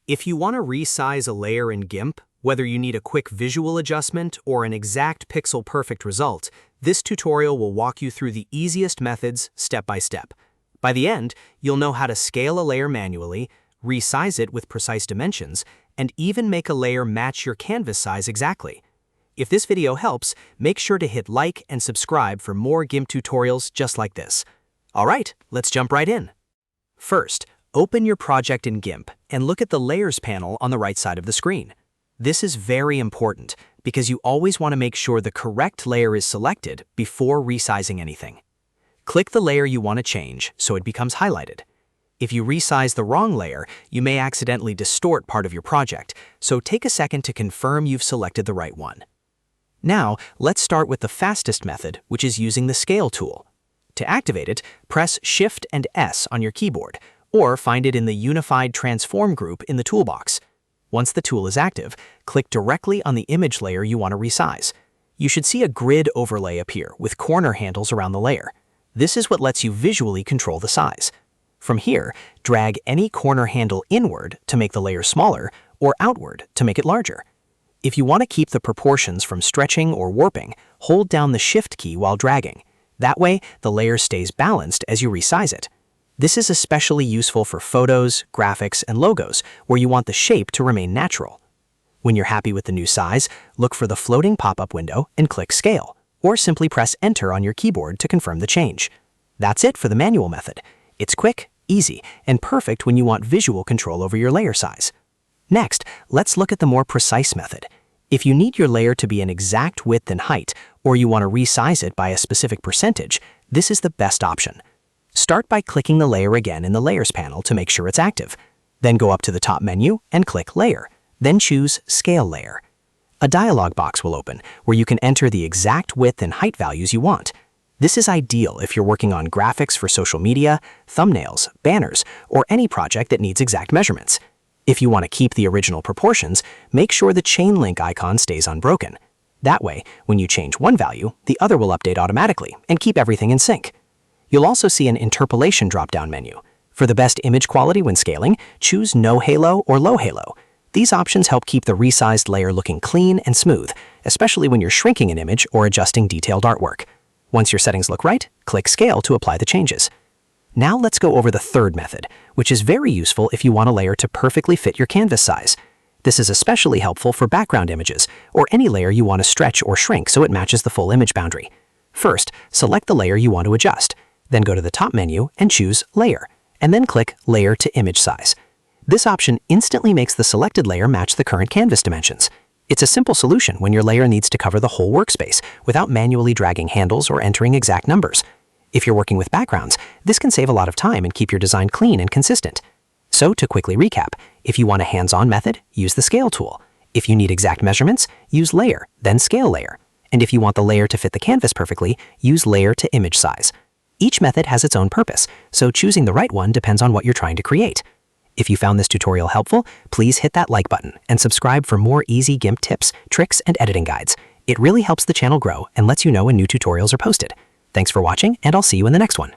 If you want to resize a layer in GIMP, whether you need a quick visual adjustment or an exact pixel-perfect result, this tutorial will walk you through the easiest methods step by step. By the end, you'll know how to scale a layer manually, resize it with precise dimensions, and even make a layer match your canvas size exactly. If this video helps, make sure to hit like and subscribe for more GIMP tutorials just like this. All right, let's jump right in. First, open your project in GIMP and look at the Layers panel on the right side of the screen. This is very important because you always want to make sure the correct layer is selected before resizing anything. Click the layer you want to change so it becomes highlighted. If you resize the wrong layer, you may accidentally distort part of your project, so take a second to confirm you've selected the right one. Now, let's start with the fastest method, which is using the Scale tool. To activate it, press Shift and S on your keyboard, or find it in the Unified Transform group in the toolbox. Once the tool is active, click directly on the image layer you want to resize. You should see a grid overlay appear with corner handles around the layer. This is what lets you visually control the size. From here, drag any corner handle inward to make the layer smaller or outward to make it larger. If you want to keep the proportions from stretching or warping, hold down the Shift key while dragging. That way, the layer stays balanced as you resize it. This is especially useful for photos, graphics, and logos, where you want the shape to remain natural. When you're happy with the new size, look for the floating pop-up window and click Scale, or simply press Enter on your keyboard to confirm the change. That's it for the manual method. It's quick, easy, and perfect when you want visual control over your layer size. Next, let's look at the more precise method. If you need your layer to be an exact width and height, or you want to resize it by a specific percentage, this is the best option. Start by clicking the layer again in the Layers panel to make sure it's active. Then go up to the top menu and click Layer, then choose Scale Layer. A dialog box will open where you can enter the exact width and height values you want. This is ideal if you're working on graphics for social media, thumbnails, banners, or any project that needs exact measurements. If you want to keep the original proportions, make sure the chain link icon stays unbroken. That way, when you change one value, the other will update automatically and keep everything in sync. You'll also see an Interpolation drop-down menu. For the best image quality when scaling, choose No Halo or Low Halo. These options help keep the resized layer looking clean and smooth, especially when you're shrinking an image or adjusting detailed artwork. Once your settings look right, click Scale to apply the changes. Now let's go over the third method, which is very useful if you want a layer to perfectly fit your canvas size. This is especially helpful for background images, or any layer you want to stretch or shrink so it matches the full image boundary. First, select the layer you want to adjust. Then go to the top menu and choose Layer, and then click Layer to Image Size. This option instantly makes the selected layer match the current canvas dimensions. It's a simple solution when your layer needs to cover the whole workspace without manually dragging handles or entering exact numbers. If you're working with backgrounds, this can save a lot of time and keep your design clean and consistent. So to quickly recap, if you want a hands-on method, use the Scale tool. If you need exact measurements, use Layer, then Scale Layer. And if you want the layer to fit the canvas perfectly, use Layer to Image Size. Each method has its own purpose, so choosing the right one depends on what you're trying to create. If you found this tutorial helpful, please hit that like button and subscribe for more easy GIMP tips, tricks, and editing guides. It really helps the channel grow and lets you know when new tutorials are posted. Thanks for watching, and I'll see you in the next one.